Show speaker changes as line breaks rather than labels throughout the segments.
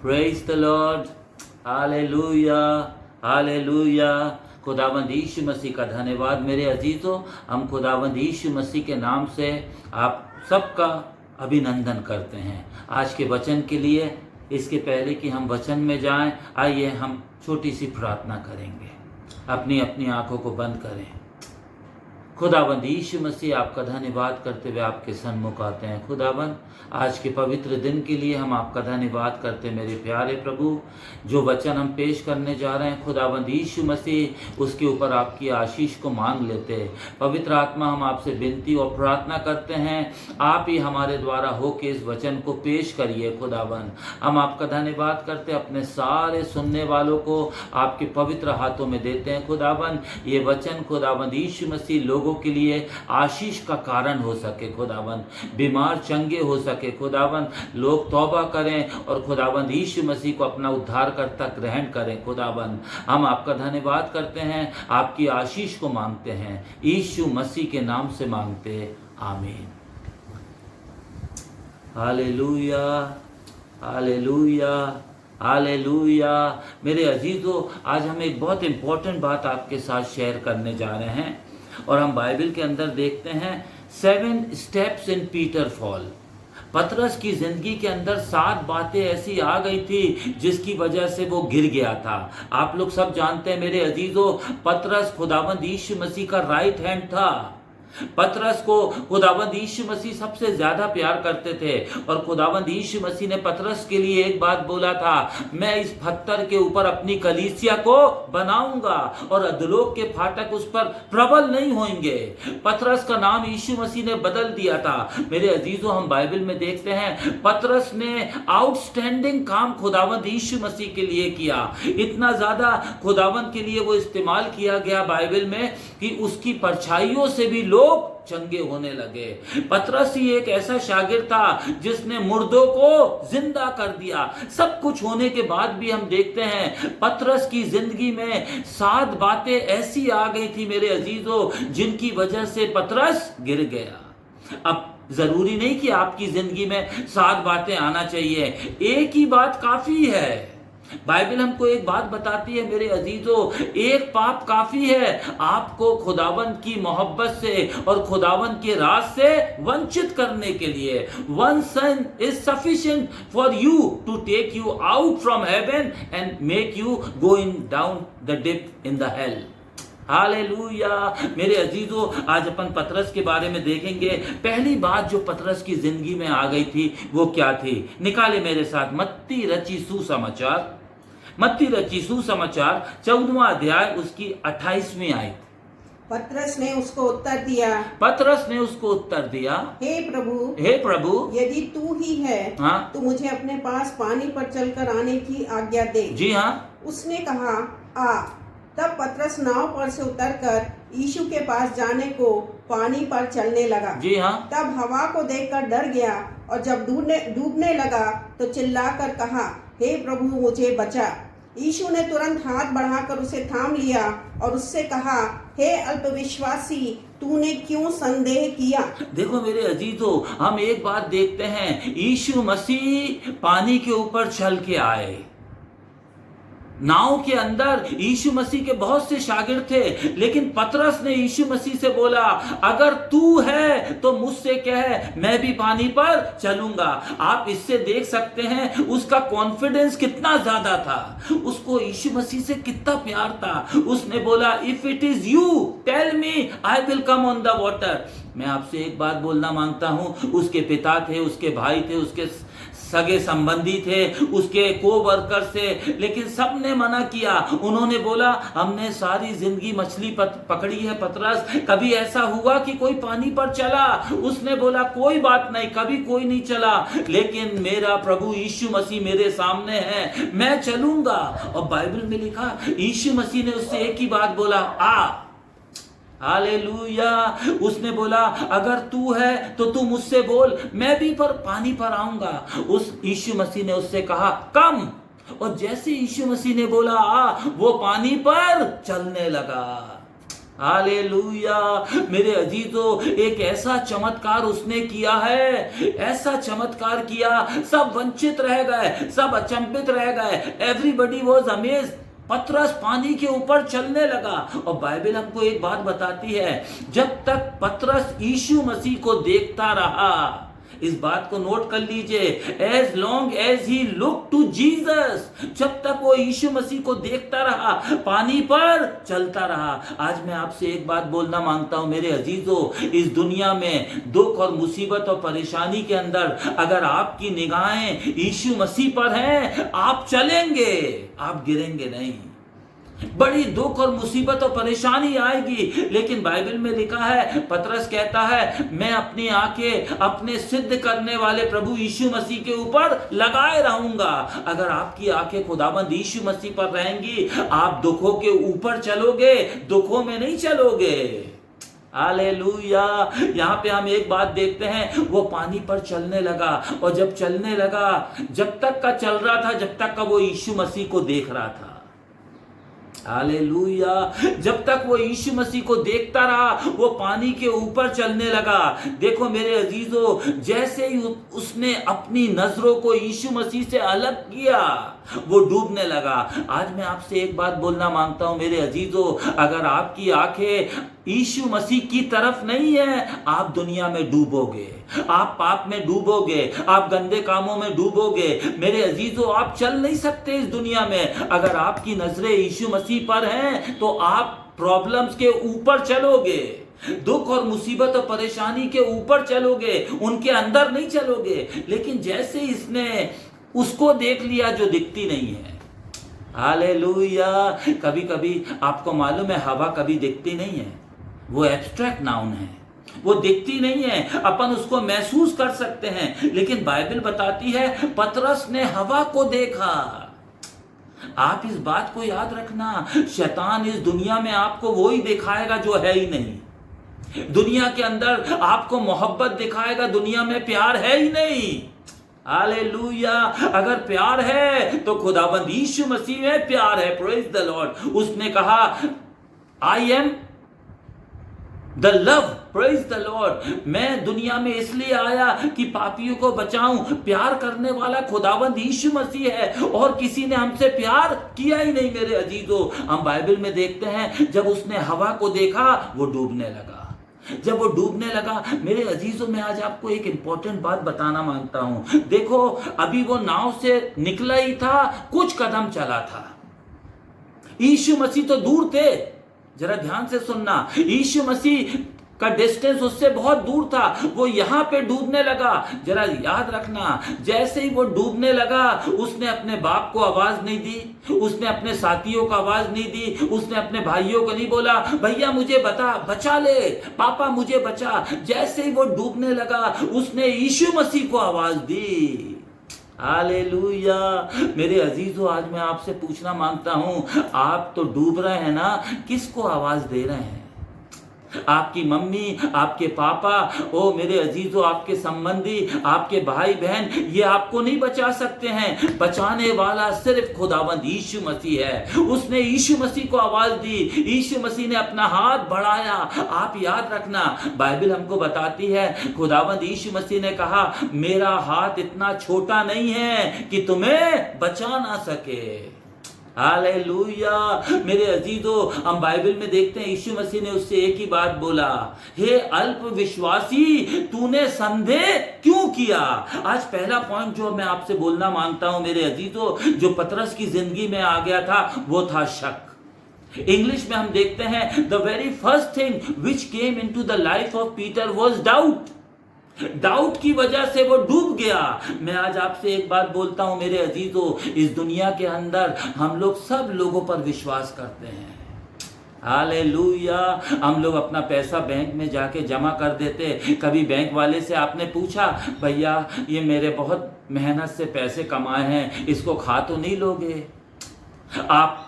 Praise the Lord, hallelujah hallelujah. खुदावंद यीशु मसीह का धन्यवाद मेरे अजीजों। हम खुदावंद यीशु मसीह के नाम से आप सबका अभिनंदन करते हैं आज के वचन के लिए। इसके पहले कि हम वचन में जाएं, आइए हम छोटी सी प्रार्थना करेंगे। अपनी अपनी आंखों को बंद करें। खुदावंद यीशु मसीह आपका धन्यवाद करते हुए आपके सन्मुख आते हैं। खुदावंद आज के पवित्र दिन के लिए हम आपका धन्यवाद करते हैं मेरे प्यारे प्रभु। जो वचन हम पेश करने जा रहे हैं खुदावंद यीशु मसीह, उसके ऊपर आपकी आशीष को मांग लेते हैं। पवित्र आत्मा, हम आपसे विनती और प्रार्थना करते हैं, आप ही हमारे द्वारा हो के इस वचन को पेश करिए। खुदावंद हम आपका धन्यवाद करते हैं, अपने सारे सुनने वालों को आपके पवित्र हाथों में देते हैं। खुदावंद ये वचन खुदावंद यीशु मसीह लोगों के लिए आशीष का कारण हो सके। खुदावंद बीमार चंगे हो सके। खुदावंद लोग तौबा करें और खुदावंद यीशु मसीह को अपना उद्धारकर्ता ग्रहण करें। खुदावंद हम आपका धन्यवाद करते हैं, आपकी आशीष को मांगते हैं, यीशु मसीह के नाम से मांगते हैं, आमीन। Hallelujah hallelujah hallelujah. मेरे अजीजों, आज हम एक बहुत इंपॉर्टेंट बात आपके साथ शेयर करने जा रहे हैं और हम बाइबल के अंदर देखते हैं 7 स्टेप्स इन पीटर फॉल। पतरस की जिंदगी के अंदर 7 बातें ऐसी आ गई थी जिसकी वजह से वो गिर गया था। आप लोग सब जानते हैं मेरे अजीजों, पतरस खुदावंद यीशु मसीह का राइट हैंड था। पतरस को खुदावंद यीशु मसीह सबसे ज्यादा प्यार करते थे और खुदावंद यीशु मसीह ने पतरस के लिए एक बात बोला था, मैं इस पत्थर के ऊपर अपनी कलीसिया को बनाऊंगा और अधोलोक के फाटक उस पर प्रबल नहीं होंगे। पतरस का नाम यीशु मसीह ने बदल दिया था। मेरे अजीजों, हम बाइबल में देखते हैं पतरस ने आउटस्टैंडिंग काम खुदावंद यीशु मसीह के लिए किया। इतना ज्यादा खुदावंद के लिए वो इस्तेमाल किया गया बाइबल में कि उसकी परछाइयों से भी लोग चंगे होने लगे। पतरस ही एक ऐसा शागिर्द था जिसने मुर्दों को जिंदा कर दिया। सब कुछ होने के बाद भी हम देखते हैं पतरस की जिंदगी में 7 बातें ऐसी आ गई थी मेरे अजीजों जिनकी वजह से पतरस गिर गया। अब जरूरी नहीं कि आपकी जिंदगी में 7 बातें आना चाहिए, एक ही बात काफी है। बाइबल हमको एक बात बताती है मेरे अजीजों, एक पाप काफी है आपको खुदावंद की मोहब्बत से और खुदावंद के राज से वंचित करने के लिए। One sin is sufficient for you to take you out from heaven and make you going down the dip in the hell। Hallelujah. मेरे अजीजों, आज अपन पतरस के बारे में देखेंगे। पहली बात जो पतरस की जिंदगी में आ गई थी वो क्या थी? निकाले मेरे साथ मत्ती रची सुसमाचार, मत्ती रची सुसमाचार 14वां अध्याय उसकी 28वीं आयत।
पतरस ने उसको उत्तर दिया,
पतरस ने उसको उत्तर दिया,
हे प्रभु, यदि तू ही है तो मुझे अपने पास पानी पर चलकर आने की आज्ञा दे।
जी हाँ।
उसने कहा, आ। तब पतरस नाव पर से उतरकर यीशु के पास जाने को पानी पर चलने लगा।
जी हाँ।
तब हवा को देखकर डर गया और जब डूबने लगा तो चिल्लाकर कहा, हे प्रभु मुझे बचा। यीशु ने तुरंत हाथ बढ़ाकर उसे थाम लिया और उससे कहा, हे अल्पविश्वासी, तूने क्यों संदेह किया?
देखो मेरे अजीजों, हम एक बात देखते हैं, यीशु मसीह पानी के ऊपर चल के आए। नाव के अंदर यीशु मसीह के बहुत से शागिर्द थे, लेकिन पतरस ने यीशु मसीह से बोला, अगर तू है तो मुझसे कह, मैं भी पानी पर चलूंगा। आप इससे देख सकते हैं उसका कॉन्फिडेंस कितना ज्यादा था, उसको यीशु मसीह से कितना प्यार था। उसने बोला, if it is you tell me, I will come on the water. मैं आपसे एक बात बोलना मांगता हूं, उसके पिता थे, उसके भाई थे, उसके सगे संबंधी थे, उसके को वर्कर थे, लेकिन सब ने मना किया। उन्होंने बोला, हमने सारी जिंदगी मछली पकड़ी है पतरस, कभी ऐसा हुआ कि कोई पानी पर चला? उसने बोला, कोई बात नहीं, कभी कोई नहीं चला, लेकिन मेरा प्रभु यीशु मसीह मेरे सामने है, मैं चलूंगा। और बाइबल में लिखा, यीशु मसीह ने उससे एक ही बात बोला, आ। हालेलुया। उसने बोला, अगर तू है तो तू मुझसे बोल, मैं भी पर पानी पर आऊंगा। उस यीशु मसीह ने उससे कहा, कम। और जैसे यीशु मसीह ने बोला, आ, वो पानी पर चलने लगा। हालेलुया। मेरे अजीजों, एक ऐसा चमत्कार उसने किया है, ऐसा चमत्कार किया, सब वंचित रह गए, सब अचंभित रह गए। Everybody was amazed. पतरस पानी के ऊपर चलने लगा। और बाइबल हमको एक बात बताती है, जब तक पतरस यीशु मसीह को देखता रहा, इस बात को नोट कर लीजिए, as long as he look to Jesus, जब तक वो यीशु मसीह को देखता रहा, पानी पर चलता रहा। आज मैं आपसे एक बात बोलना मांगता हूं मेरे अजीजों, इस दुनिया में दुख और मुसीबत और परेशानी के अंदर अगर आपकी निगाहें यीशु मसीह पर हैं, आप चलेंगे, आप गिरेंगे नहीं। बड़ी दुख और मुसीबत और परेशानी आएगी, लेकिन बाइबल में लिखा है, पतरस कहता है, मैं अपनी आंखें अपने सिद्ध करने वाले प्रभु यीशु मसीह के ऊपर लगाए रहूंगा। अगर आपकी आंखें खुदाबंद यीशु मसीह पर रहेंगी, आप दुखों के ऊपर चलोगे, दुखों में नहीं चलोगे। हालेलुया। यहाँ पे हम एक बात देखते हैं, वो पानी पर चलने लगा, और जब चलने लगा, जब तक का चल रहा था, जब तक का वो यीशु मसीह को देख रहा था। हालेलुया। जब तक वो यीशु मसीह को देखता रहा, वो पानी के ऊपर चलने लगा। देखो मेरे अजीजों, जैसे ही उसने अपनी नजरों को यीशु मसीह से अलग किया, वो डूबने लगा। आज मैं आपसे एक बात बोलना मांगता हूं मेरे अजीजों, अगर आपकी आंखें यीशु मसीह की तरफ नहीं है, आप दुनिया में डूबोगे, आप पाप में डूबोगे, आप गंदे कामों में डूबोगे। मेरे अजीजों, आप चल नहीं सकते इस दुनिया में। अगर आपकी नजरें यीशु मसीह पर हैं, तो आप प्रॉब्लम्स के ऊपर चलोगे, दुख और मुसीबत और परेशानी के ऊपर चलोगे, उनके अंदर नहीं चलोगे। लेकिन जैसे इसने उसको देख लिया जो दिखती नहीं है। हालेलुया। कभी कभी आपको मालूम है, हवा कभी दिखती नहीं है, वो एब्स्ट्रैक्ट नाउन है, वो दिखती नहीं है, अपन उसको महसूस कर सकते हैं। लेकिन बाइबल बताती है, पतरस ने हवा को देखा। आप इस बात को याद रखना, शैतान इस दुनिया में आपको वो ही दिखाएगा जो है ही नहीं। दुनिया के अंदर आपको मोहब्बत दिखाएगा, दुनिया में प्यार है ही नहीं। हालेलुया। अगर प्यार है तो खुदाबंद यीशु मसीह में प्यार है। Praise the Lord. उसने कहा, I am the love. Praise the Lord. मैं दुनिया में इसलिए आया कि पापियों को बचाऊं। प्यार करने वाला खुदावंद यीशु मसीह है, और किसी ने हमसे प्यार किया ही नहीं। मेरे अजीजों, हम बाइबल में देखते हैं, जब उसने हवा को देखा, वो डूबने लगा। जब वो डूबने लगा, मेरे अजीजों, मैं आज आपको एक इंपॉर्टेंट बात बताना मांगता हूं। देखो, अभी वो नाव से निकला ही था, कुछ कदम चला था। यीशु मसीह तो दूर थे। जरा ध्यान से सुनना, यीशु मसीह का डिस्टेंस उससे बहुत दूर था। वो यहां पे डूबने लगा। जरा याद रखना, जैसे ही वो डूबने लगा, उसने अपने बाप को आवाज नहीं दी, उसने अपने साथियों को आवाज नहीं दी, उसने अपने भाइयों को नहीं बोला, भैया मुझे बचा ले, पापा मुझे बचा। जैसे ही वो डूबने लगा, उसने यीशु मसीह को आवाज दी। हालेलुया। मेरे अजीजों, आज मैं आपसे पूछना मांगता हूं, आप तो डूब रहे हैं ना, किसको आवाज दे रहे हैं? आपकी मम्मी, आपके पापा, ओ मेरे अजीजों, आपके संबंधी, आपके भाई बहन, ये आपको नहीं बचा सकते हैं। बचाने वाला सिर्फ खुदावंद यीशु मसीह है। उसने यीशु मसीह को आवाज दी, यीशु मसीह ने अपना हाथ बढ़ाया। आप याद रखना, बाइबल हमको बताती है, खुदावंद यीशु मसीह ने कहा, मेरा हाथ इतना छोटा नहीं है कि तुम्हें बचा ना सके। हालेलुया। मेरे अजीजों, हम बाइबल में देखते हैं, यीशु मसीह ने उससे एक ही बात बोला, हे अल्प विश्वासी, तूने संदेह क्यों किया? आज पहला पॉइंट जो मैं आपसे बोलना मांगता हूं मेरे अजीजों, जो पतरस की जिंदगी में आ गया था, वो था शक। इंग्लिश में हम देखते हैं, the very first thing which came into the life of Peter was doubt. Doubt की वजह से वो डूब गया। मैं आज आपसे एक बात बोलता हूं मेरे अजीजों, इस दुनिया के अंदर हम लोग सब लोगों पर विश्वास करते हैं। हालेलुया। हम लोग अपना पैसा बैंक में जाके जमा कर देते। कभी बैंक वाले से आपने पूछा, भैया ये मेरे बहुत मेहनत से पैसे कमाए हैं, इसको खा तो नहीं लोगे? आप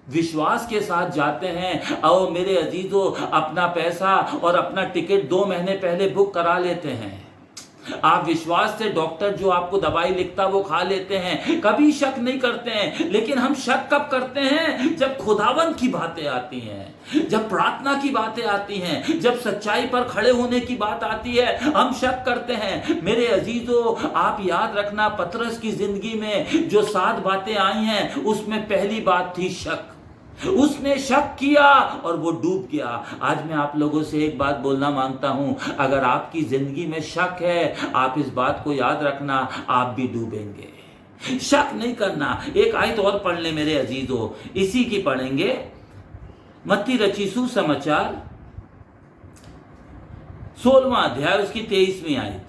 विश्वास के साथ जाते हैं, और मेरे अजीजों, अपना पैसा और अपना टिकट 2 महीने पहले बुक करा लेते हैं। आप विश्वास से डॉक्टर जो आपको दवाई लिखता वो खा लेते हैं, कभी शक नहीं करते हैं। लेकिन हम शक कब करते हैं? जब खुदावंद की बातें आती हैं, जब प्रार्थना की बातें आती हैं, जब सच्चाई पर खड़े होने की बात आती है, हम शक करते हैं। मेरे अजीजों, आप याद रखना, पतरस की जिंदगी में जो 7 बातें आई हैं, उसमें पहली बात थी शक। उसने शक किया और वो डूब गया। आज मैं आप लोगों से एक बात बोलना मांगता हूं, अगर आपकी जिंदगी में शक है, आप इस बात को याद रखना, आप भी डूबेंगे। शक नहीं करना। एक आयत और पढ़ ले मेरे अजीजों, इसी की पढ़ेंगे, मत्ती रची सुसमाचार 16वां अध्याय, उसकी 23वीं आयत।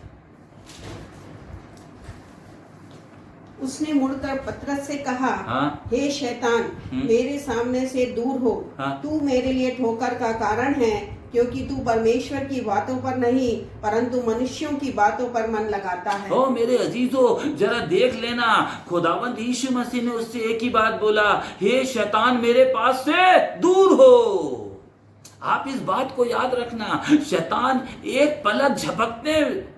उसने मुड़कर पतरस से कहा,
हाँ?
हे शैतान, मेरे सामने से दूर हो।
हाँ?
तू मेरे लिए ठोकर का कारण है, क्योंकि तू परमेश्वर की बातों पर नहीं परंतु मनुष्यों की बातों पर मन लगाता है।
ओ मेरे अजीजों, जरा देख लेना, खुदावंद यीशु मसीह ने उससे एक ही बात बोला, हे शैतान, मेरे पास से दूर हो। आप इस बात को याद रखना, शैतान एक पलक झपकने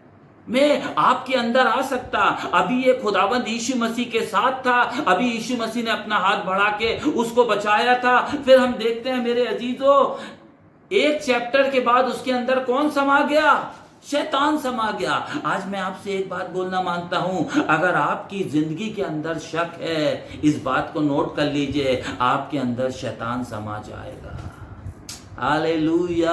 में आपके अंदर आ सकता। अभी ये खुदावंद यीशु मसीह के साथ था, अभी यीशु मसीह ने अपना हाथ बढ़ा के उसको बचाया था। फिर हम देखते हैं मेरे अजीजों, एक चैप्टर के बाद उसके अंदर कौन समा गया? शैतान समा गया। आज मैं आपसे एक बात बोलना मांगता हूं, अगर आपकी जिंदगी के अंदर शक है, इस बात को नोट कर लीजिए, आपके अंदर शैतान समा जाएगा। हालेलुया।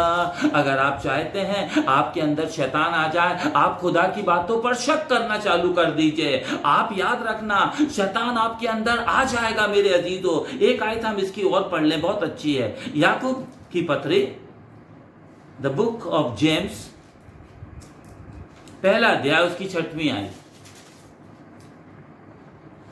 अगर आप चाहते हैं आपके अंदर शैतान आ जाए, आप खुदा की बातों पर शक करना चालू कर दीजिए। आप याद रखना, शैतान आपके अंदर आ जाएगा मेरे अजीजों। एक आयत हम इसकी और पढ़ लें, बहुत अच्छी है। याकूब की पत्री, द बुक ऑफ जेम्स, पहला अध्याय, उसकी 6वीं आयत।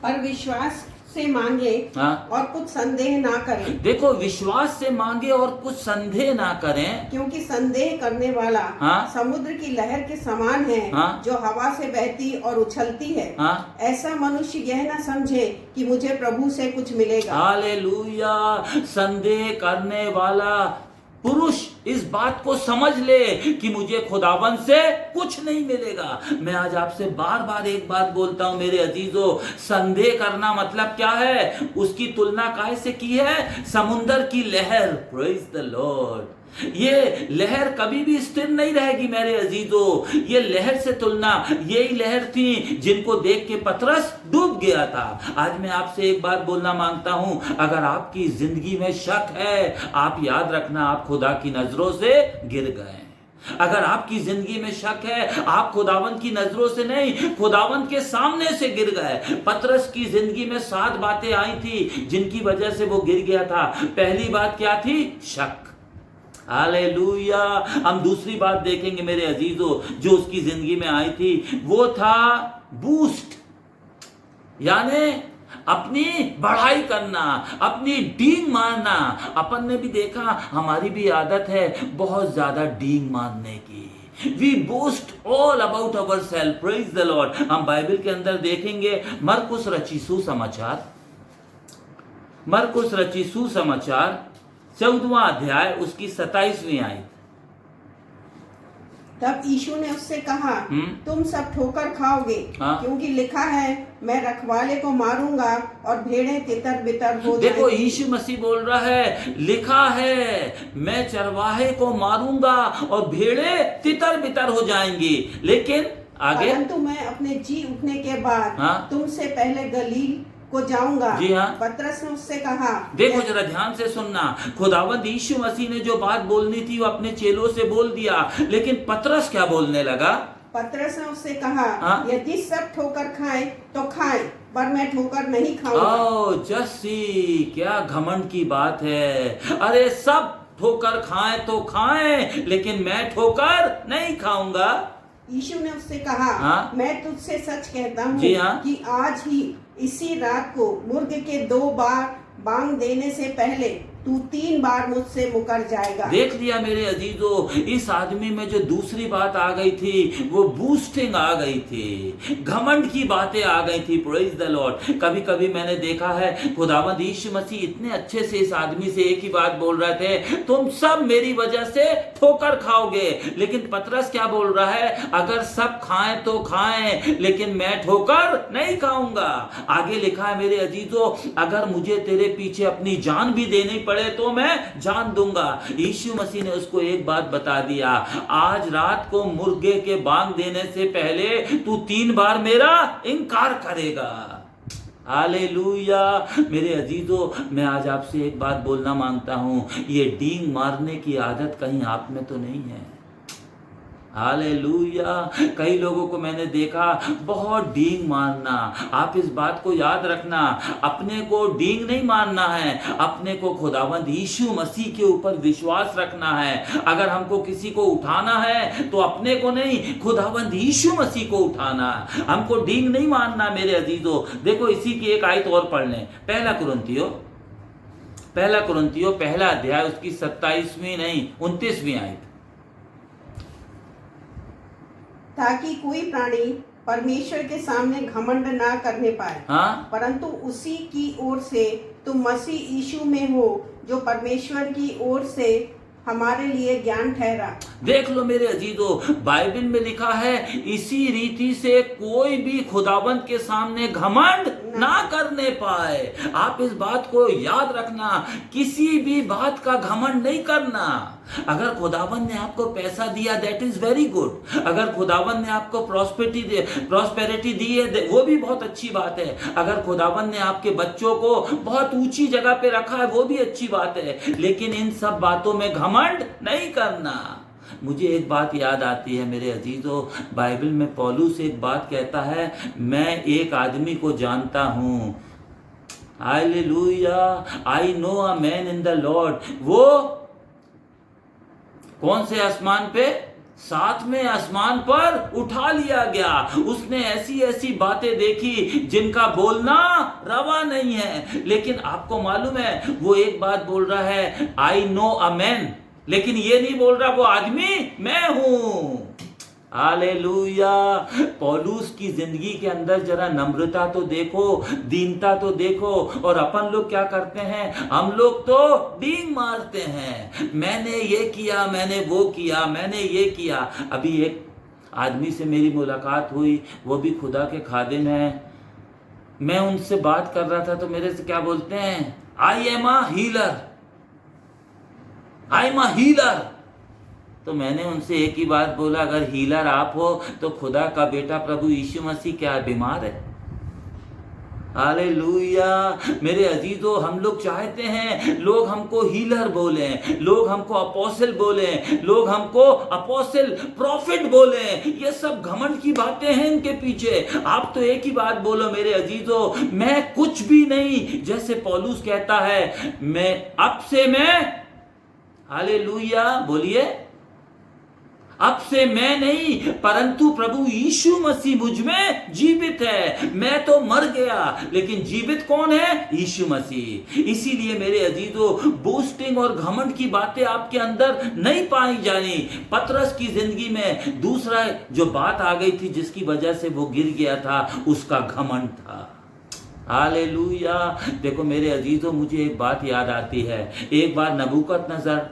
पर विश्वास से मांगे
हाँ?
और कुछ संदेह ना करें।
देखो, विश्वास से मांगे और कुछ संदेह ना करें,
क्योंकि संदेह करने वाला
हाँ?
समुद्र की लहर के समान है,
हाँ?
जो हवा से बहती और उछलती है।
हाँ?
ऐसा मनुष्य यह ना समझे कि मुझे प्रभु से कुछ मिलेगा।
हालेलुया। संदेह करने वाला पुरुष इस बात को समझ ले कि मुझे खुदावंद से कुछ नहीं मिलेगा। मैं आज आपसे बार बार एक बात बोलता हूं मेरे अजीजों, संदेह करना मतलब क्या है? उसकी तुलना काहे से की है? समुंदर की लहर। Praise the Lord. ये लहर कभी भी स्थिर नहीं रहेगी मेरे अजीजों। ये लहर से तुलना, यही लहर थी जिनको देख के पतरस डूब गया था। आज मैं आपसे एक बात बोलना मांगता हूं, अगर आपकी जिंदगी में शक है, आप याद रखना, आप खुदा की नजरों से गिर गए। अगर आपकी जिंदगी में शक है, आप खुदावंद की नजरों से नहीं, खुदावंद के सामने से गिर गए। पतरस की जिंदगी में 7 बातें आई थी जिनकी वजह से वो गिर गया था। पहली बात क्या थी? शक। हालेलुया। हम दूसरी बात देखेंगे मेरे अजीजों, जो उसकी जिंदगी में आई थी, वो था बूस्ट, यानी अपनी बढ़ाई करना, अपनी डींग मारना। अपन ने भी देखा, हमारी भी आदत है बहुत ज्यादा डींग मारने की। We boast all about our self. Praise the Lord. हम बाइबल के अंदर देखेंगे, मरकुस रची सुसमाचार, मरकुस रची सुसमाचार 14वां अध्याय, उसकी 27वीं आयत।
तब यीशु ने उससे कहा, तुम सब ठोकर खाओगे,
हाँ?
क्योंकि लिखा है, मैं रखवाले को मारूंगा और भेड़ें तितर बितर हो जाएंगी।
देखो, यीशु मसीह बोल रहा है, लिखा है मैं चरवाहे को मारूंगा और भेड़ें तितर बितर हो जाएंगी। लेकिन आगे,
परंतु मैं अपने जी उठने के बाद
हाँ?
तुमसे पहले गलील को जाऊंगा।
जी हाँ।
पतरस ने उससे कहा,
देखो जरा ध्यान से सुनना, खुदावंद यीशु मसीह ने जो बात बोलनी थी वो अपने चेलों से बोल दिया, लेकिन पतरस क्या बोलने लगा?
पतरस ने उससे कहा,
हाँ?
यदि सब ठोकर खाएं तो खाएं, पर मैं ठोकर नहीं खाऊंगा।
ओ जस्सी, क्या घमंड की बात है। अरे सब ठोकर खाएं तो खाएं, लेकिन मैं ठोकर नहीं खाऊंगा।
यीशु ने उससे कहा,
हाँ?
मैं तुझसे सच कहता हूँ
जी हाँ?
कि आज ही इसी रात को मुर्ग के 2 बार बांग देने से पहले तू 3 बार मुझसे मुकर जाएगा।
देख लिया मेरे अजीजों, इस आदमी में जो दूसरी बात आ गई थी वो बूस्टिंग आ गई थी, घमंड की बातें आ गई थी। Praise the Lord. कभी कभी मैंने देखा है खुदावंद यीशु मसीह इतने अच्छे से इस आदमी से एक ही बात बोल रहे थे, तुम सब मेरी वजह से ठोकर खाओगे। लेकिन पतरस क्या बोल रहा है, अगर सब खाएं तो खाएं, लेकिन मैं ठोकर नहीं खाऊंगा। आगे लिखा है मेरे अजीजों, अगर मुझे तेरे पीछे अपनी जान भी देनी पड़े तो मैं जान दूंगा। यीशु मसीह ने उसको एक बात बता दिया, आज रात को मुर्गे के बांग देने से पहले तू 3 बार मेरा इनकार करेगा। हालेलुया। मेरे अजीजों, मैं आज आपसे एक बात बोलना मांगता हूं, ये डींग मारने की आदत कहीं आप में तो नहीं है। हालेलुया। कई लोगों को मैंने देखा बहुत डींग मारना। आप इस बात को याद रखना, अपने को डींग नहीं मारना है, अपने को खुदावंद यीशु मसीह के ऊपर विश्वास रखना है। अगर हमको किसी को उठाना है तो अपने को नहीं, खुदावंद यीशु मसीह को उठाना। हमको डींग नहीं मारना मेरे अजीजों। देखो इसी की एक आयत और पढ़ लें, पहला कुरिन्थियों पहला अध्याय, उसकी 27वीं नहीं 29वीं आयत।
ताकि कोई प्राणी परमेश्वर के सामने घमंड ना करने पाए,
हाँ?
परंतु उसी की ओर से तुम मसीह यीशु में हो, जो परमेश्वर की ओर से हमारे लिए ज्ञान ठहरा।
देख लो मेरे अजीजों, बाइबल में लिखा है इसी रीति से कोई भी खुदाबंद के सामने घमंड ना करने पाए। आप इस बात को याद रखना, किसी भी बात का घमंड नहीं करना। अगर खुदाबंद ने आपको पैसा दिया दैट इज वेरी गुड, अगर खुदाबंद ने आपको प्रॉस्पेरिटी दी है वो भी बहुत अच्छी बात है, अगर खुदाबंद ने आपके बच्चों को बहुत ऊंची जगह पे रखा है वो भी अच्छी बात है, लेकिन इन सब बातों में घमंड नहीं करना। मुझे एक बात याद आती है मेरे अजीजों, बाइबल में पौलुस एक बात कहता है, मैं एक आदमी को जानता हूं, hallelujah, I know a man in the Lord. वो कौन से आसमान पे? 7वें आसमान पर उठा लिया गया। उसने ऐसी ऐसी बातें देखी जिनका बोलना रवा नहीं है। लेकिन आपको मालूम है वो एक बात बोल रहा है, आई नो अ मैन, लेकिन ये नहीं बोल रहा वो आदमी मैं हूं। हालेलुया। पौलुस की जिंदगी के अंदर जरा नम्रता तो देखो, दीनता तो देखो। और अपन लोग क्या करते हैं, हम लोग तो डींग मारते हैं, मैंने ये किया, मैंने वो किया, मैंने ये किया। अभी एक आदमी से मेरी मुलाकात हुई, वो भी खुदा के खादिम हैं। मैं उनसे बात कर रहा था तो मेरे से क्या बोलते हैं, I am a healer, I am a healer. तो मैंने उनसे एक ही बात बोला, अगर हीलर आप हो तो खुदा का बेटा प्रभु यीशु मसीह क्या बीमार है? हालेलुया। मेरे अजीजों, हम लोग चाहते हैं लोग हमको हीलर बोले, लोग हमको अपोस्टल बोले, लोग हमको अपोस्टल प्रॉफिट बोले। ये सब घमंड की बातें हैं इनके पीछे। आप तो एक ही बात बोलो मेरे अजीजों, मैं कुछ भी नहीं। जैसे पौलुस कहता है, मैं अब से मैं, हालेलुया बोलिए, अब से मैं नहीं परंतु प्रभु यीशु मसीह मुझ में जीवित है। मैं तो मर गया लेकिन जीवित कौन है? यीशु मसीह। इसीलिए मेरे अजीजों, बूस्टिंग और घमंड की बातें आपके अंदर नहीं पाई जानी। पतरस की जिंदगी में दूसरा जो बात आ गई थी जिसकी वजह से वो गिर गया था, उसका घमंड था। हालेलुया। देखो मेरे अजीजों, मुझे एक बात याद आती है। एक बार नबूकदनेस्सर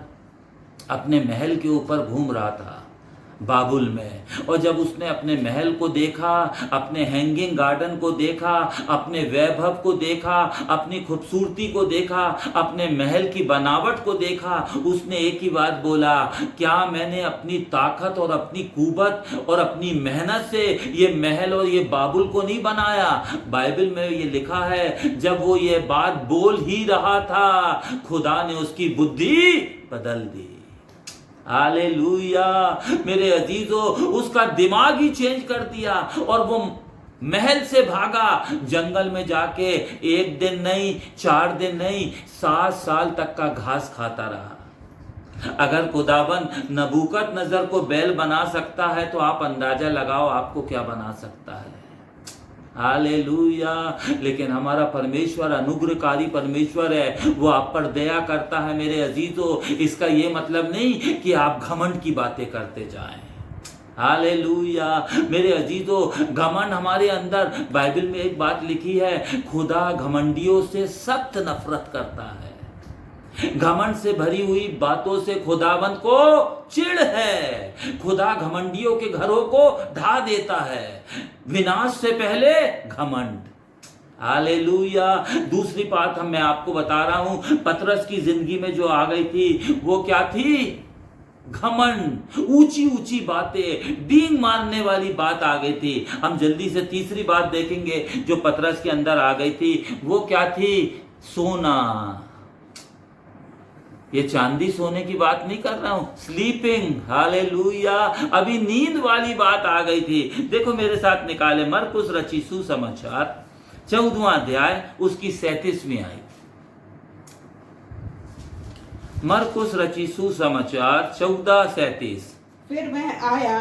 अपने महल के ऊपर घूम रहा था बाबुल में, और जब उसने अपने महल को देखा, अपने हैंगिंग गार्डन को देखा, अपने वैभव को देखा, अपनी खूबसूरती को देखा, अपने महल की बनावट को देखा, उसने एक ही बात बोला, क्या मैंने अपनी ताकत और अपनी कुव्वत और अपनी मेहनत से ये महल और ये बाबुल को नहीं बनाया? बाइबल में ये लिखा है, जब वो ये बात बोल ही रहा था, खुदा ने उसकी बुद्धि बदल दी। हालेलुया। मेरे अजीजों, उसका दिमाग ही चेंज कर दिया और वो महल से भागा, जंगल में जाके 1 दिन नहीं, 4 दिन नहीं, 7 साल तक का घास खाता रहा। अगर खुदाबंद नबूकदनेस्सर को बैल बना सकता है तो आप अंदाजा लगाओ आपको क्या बना सकता है। हालेलुया। लेकिन हमारा परमेश्वर अनुग्रहकारी परमेश्वर है, वो आप पर दया करता है मेरे अजीजों। इसका ये मतलब नहीं कि आप घमंड की बातें करते जाएं। हालेलुया मेरे अजीजों, घमंड हमारे अंदर, बाइबल में एक बात लिखी है, खुदा घमंडियों से सख्त नफरत करता है। घमंड से भरी हुई बातों से खुदावंत को चिढ़ है। खुदा घमंडियों के घरों को ढा देता है। विनाश से पहले घमंड। हालेलुया। दूसरी बात मैं आपको बता रहा हूं, पतरस की जिंदगी में जो आ गई थी वो क्या थी? घमंड। ऊंची ऊंची बातें, डींग मारने वाली बात आ गई थी। हम जल्दी से तीसरी बात देखेंगे जो पतरस के अंदर आ गई थी, वो क्या थी? सोना। ये चांदी सोने की बात नहीं कर रहा हूं, स्लीपिंग। हालेलुया। अभी नींद वाली बात आ गई थी। देखो मेरे साथ निकाले मरकुस रची सुसमाचार 14वां अध्याय उसकी 37वीं आयत। मरकुस रची सुसमाचार 14:37।
फिर वह आया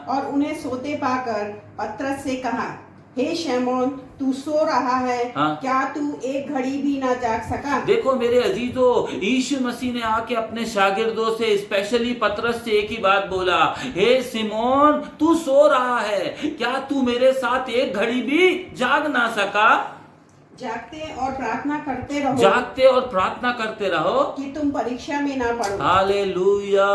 और उन्हें सोते पाकर पतरस से कहा, हे शैमोन, तू सो रहा है, क्या तू एक घड़ी भी ना जाग सका?
देखो मेरे अजीजों, यीशु मसीह ने आके अपने शागिर्दों से, स्पेशली पतरस से एक ही बात बोला, हे सिमोन, तू सो रहा है, क्या तू मेरे साथ एक घड़ी भी जाग ना सका?
जागते और प्रार्थना करते रहो,
जागते और प्रार्थना करते रहो
कि तुम परीक्षा में ना पड़ो।
हालेलुया।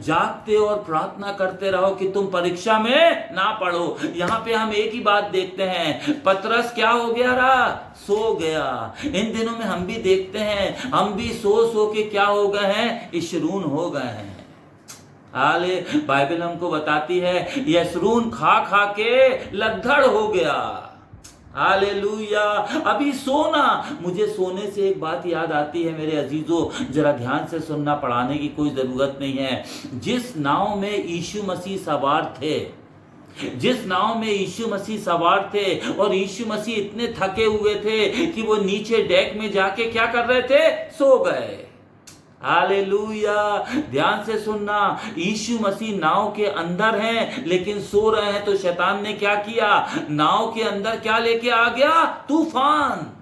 जागते और प्रार्थना करते रहो कि तुम परीक्षा में ना पड़ो। यहाँ पे हम एक ही बात देखते हैं, पतरस क्या हो गया रहा? सो गया। इन दिनों में हम भी देखते हैं, हम भी सो के क्या हो गए हैं? इशरून हो गए हैं। हाले बाइबल हमको बताती है यशरून खा खा के लद्दड़ हो गया। हालेलुया। अभी सोना। मुझे सोने से एक बात याद आती है मेरे अजीजों, जरा ध्यान से सुनना, पढ़ाने की कोई जरूरत नहीं है। जिस नाव में यीशु मसीह सवार थे, जिस नाव में यीशु मसीह सवार थे, और यीशु मसीह इतने थके हुए थे कि वो नीचे डेक में जाके क्या कर रहे थे? सो गए। हालेलुया। ध्यान से सुनना, यीशु मसीह नाव के अंदर हैं लेकिन सो रहे हैं, तो शैतान ने क्या किया? नाव के अंदर क्या लेके आ गया? तूफान।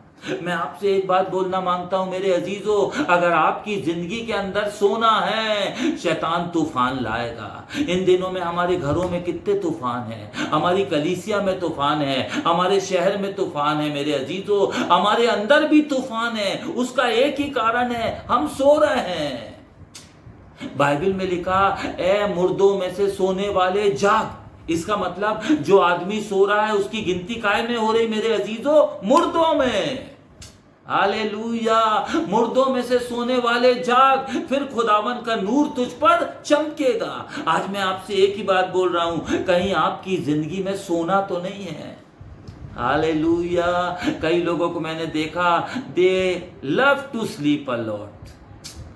मैं आपसे एक बात बोलना मांगता हूं मेरे अजीजों, अगर आपकी जिंदगी के अंदर सोना है, शैतान तूफान लाएगा। इन दिनों में हमारे घरों में कितने तूफान हैं, हमारी कलीसिया में तूफान है, हमारे शहर में तूफान है मेरे अजीजों, हमारे अंदर भी तूफान है। उसका एक ही कारण है, हम सो रहे हैं। बाइबल में लिखा, ए मुर्दों में से सोने वाले जाग। इसका मतलब जो आदमी सो रहा है उसकी गिनती काय में हो रही मेरे अजीजों? मुर्दों में। हालेलुया। मुर्दों में से सोने वाले जाग, फिर खुदावन का नूर तुझ पर चमकेगा। आज मैं आपसे एक ही बात बोल रहा हूं, कहीं आपकी जिंदगी में सोना तो नहीं है? हालेलुया। कई लोगों को मैंने देखा, they love to sleep a lot.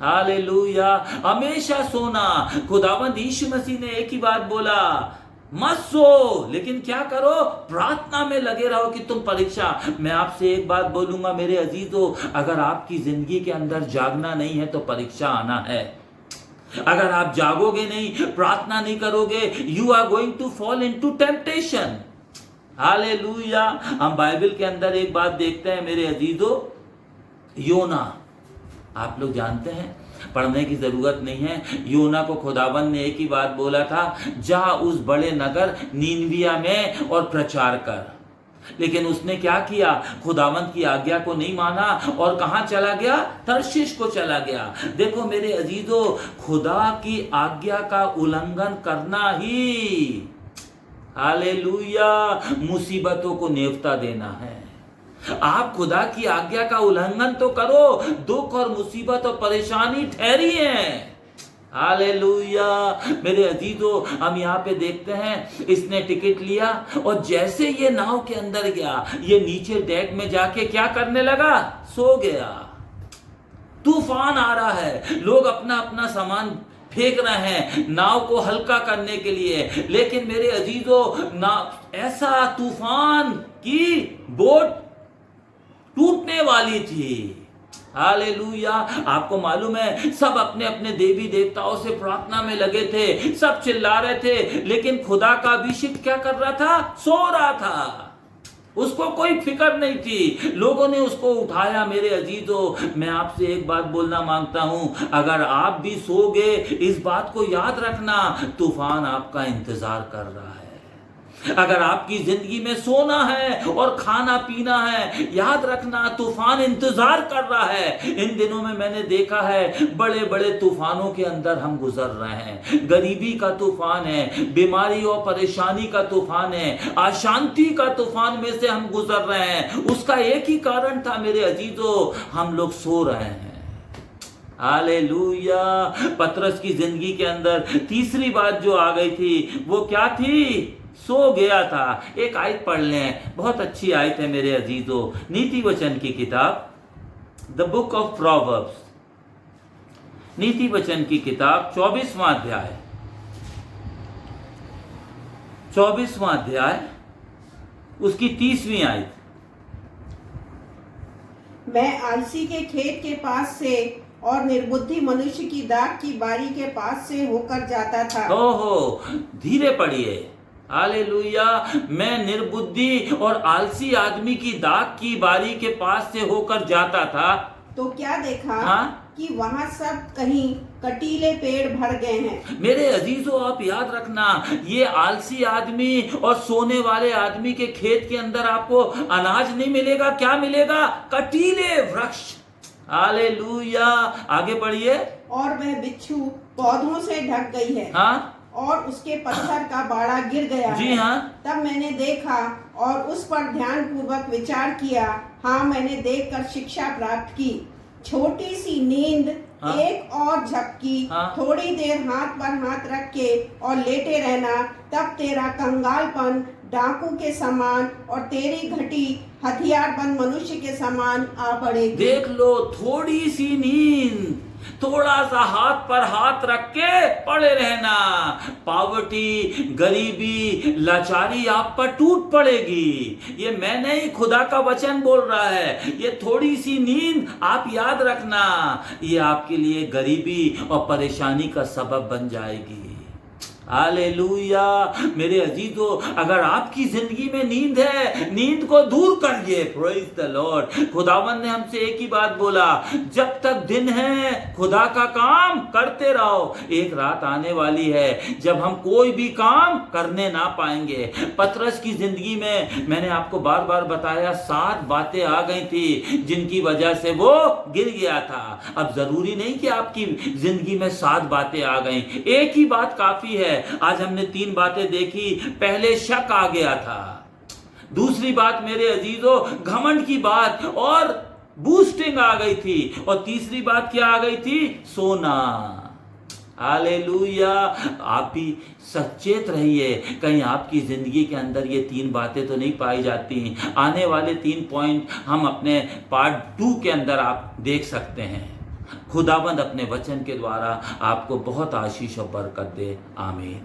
Hallelujah. हमेशा सोना। खुदावंद यीशु मसीह ने एक ही बात बोला, मत सो, लेकिन क्या करो? प्रार्थना में लगे रहो कि तुम परीक्षा। मैं आपसे एक बात बोलूंगा मेरे अजीजों, अगर आपकी जिंदगी के अंदर जागना नहीं है तो परीक्षा आना है। अगर आप जागोगे नहीं, प्रार्थना नहीं करोगे, you are going to fall into temptation. Hallelujah. हम बाइबल के अंदर एक बात देखते हैं मेरे अजीजों, योना। आप लोग जानते हैं, पढ़ने की जरूरत नहीं है। योना को खुदावन ने एक ही बात बोला था, जा उस बड़े नगर नीनविया में और प्रचार कर। लेकिन उसने क्या किया? खुदावंत की आज्ञा को नहीं माना और कहां चला गया? तर्शीश को चला गया। देखो मेरे अजीजों, खुदा की आज्ञा का उल्लंघन करना ही, हालेलुया, मुसीबतों को नेवता देना है। आप खुदा की आज्ञा का उल्लंघन तो करो, दुख और मुसीबत और परेशानी ठहरी है। हालेलुया। मेरे अजीजों, हम यहाँ पे देखते हैं, इसने टिकट लिया और जैसे ये नाव के अंदर गया, ये नीचे डेक में जाके क्या करने लगा? सो गया। तूफान आ रहा है, लोग अपना अपना सामान फेंक रहे हैं नाव को हल्का करने के लिए, लेकिन मेरे अजीजों, ऐसा तूफान की बोट टूटने वाली थी। हालेलुया। आपको मालूम है, सब अपने अपने देवी देवताओं से प्रार्थना में लगे थे, सब चिल्ला रहे थे, लेकिन खुदा का अभिषेक क्या कर रहा था? सो रहा था। उसको कोई फिक्र नहीं थी, लोगों ने उसको उठाया। मेरे अजीजों, मैं आपसे एक बात बोलना मांगता हूं, अगर आप भी सोगे, इस बात को याद रखना, तूफान आपका इंतजार कर रहा है। अगर आपकी जिंदगी में सोना है और खाना पीना है, याद रखना तूफान इंतजार कर रहा है। इन दिनों में मैंने देखा है, बड़े बड़े तूफानों के अंदर हम गुजर रहे हैं। गरीबी का तूफान है, बीमारी और परेशानी का तूफान है, अशांति का तूफान में से हम गुजर रहे हैं। उसका एक ही कारण था मेरे अजीजों, हम लोग सो रहे हैं। हालेलुया। पतरस की जिंदगी के अंदर तीसरी बात जो आ गई थी, वो क्या थी? सो गया था। एक आयत पढ़ लें, बहुत अच्छी आयत है मेरे अजीजों, नीति वचन की किताब, द बुक ऑफ प्रोवर्ब्स, नीति वचन की किताब 24वां अध्याय, 24वां अध्याय, उसकी 30वीं आयत।
मैं आलसी के खेत के पास से और निर्बुद्धि मनुष्य की दाख की बारी के पास से होकर जाता था।
ओहो, धीरे पढ़िए। हालेलुया। मैं निर्बुद्धि और आलसी आदमी की दाख की बारी के पास से होकर जाता था,
तो क्या देखा?
हाँ?
कि वहां सब कहीं कटीले पेड़ भर गए हैं।
मेरे अजीजों, आप याद रखना, ये आलसी आदमी और सोने वाले आदमी के खेत के अंदर आपको अनाज नहीं मिलेगा। क्या मिलेगा? कटीले वृक्ष। हालेलुया। आगे बढ़िए।
और वह बिच्छू पौधों से ढक गई है,
हाँ,
और उसके पत्थर का बाड़ा गिर गया
जी
है।
हाँ।
तब मैंने देखा और उस पर ध्यान पूर्वक विचार किया। हाँ, मैंने देखकर शिक्षा प्राप्त की। छोटी सी नींद,
हाँ।
एक और झपकी,
हाँ।
थोड़ी देर हाथ पर हाथ रख के और लेटे रहना, तब तेरा कंगालपन डाकू के समान और तेरी घटी हथियारबंद मनुष्य के समान आ पड़ेगी।
देख लो, थोड़ी सी नींद, थोड़ा सा हाथ पर हाथ रख के पड़े रहना, पावर्टी, गरीबी, लाचारी आप पर टूट पड़ेगी। ये मैं नहीं, खुदा का वचन बोल रहा है। ये थोड़ी सी नींद आप याद रखना, ये आपके लिए गरीबी और परेशानी का सबब बन जाएगी। हालेलुया। मेरे अजीजों, अगर आपकी जिंदगी में नींद है, नींद को दूर करिए। Praise the Lord. खुदावंद ने हमसे एक ही बात बोला, जब तक दिन है खुदा का काम करते रहो। एक रात आने वाली है जब हम कोई भी काम करने ना पाएंगे। पतरस की जिंदगी में मैंने आपको बार बार बताया, 7 बातें आ गई थी जिनकी वजह से वो गिर गया था। अब जरूरी नहीं कि आपकी जिंदगी में 7 बातें आ गई, एक ही बात काफी है। आज हमने 3 बातें देखी। पहले शक आ गया था, दूसरी बात मेरे अजीजों घमंड की बात और बूस्टिंग आ गई थी, और तीसरी बात क्या आ गई थी? सोना। हालेलुया। आप भी सचेत रहिए, कहीं आपकी जिंदगी के अंदर ये 3 बातें तो नहीं पाई जाती। आने वाले 3 पॉइंट हम अपने पार्ट 2 के अंदर आप देख सकते हैं। खुदावंद अपने वचन के द्वारा आपको बहुत आशीष और बरकत दे। आमीन।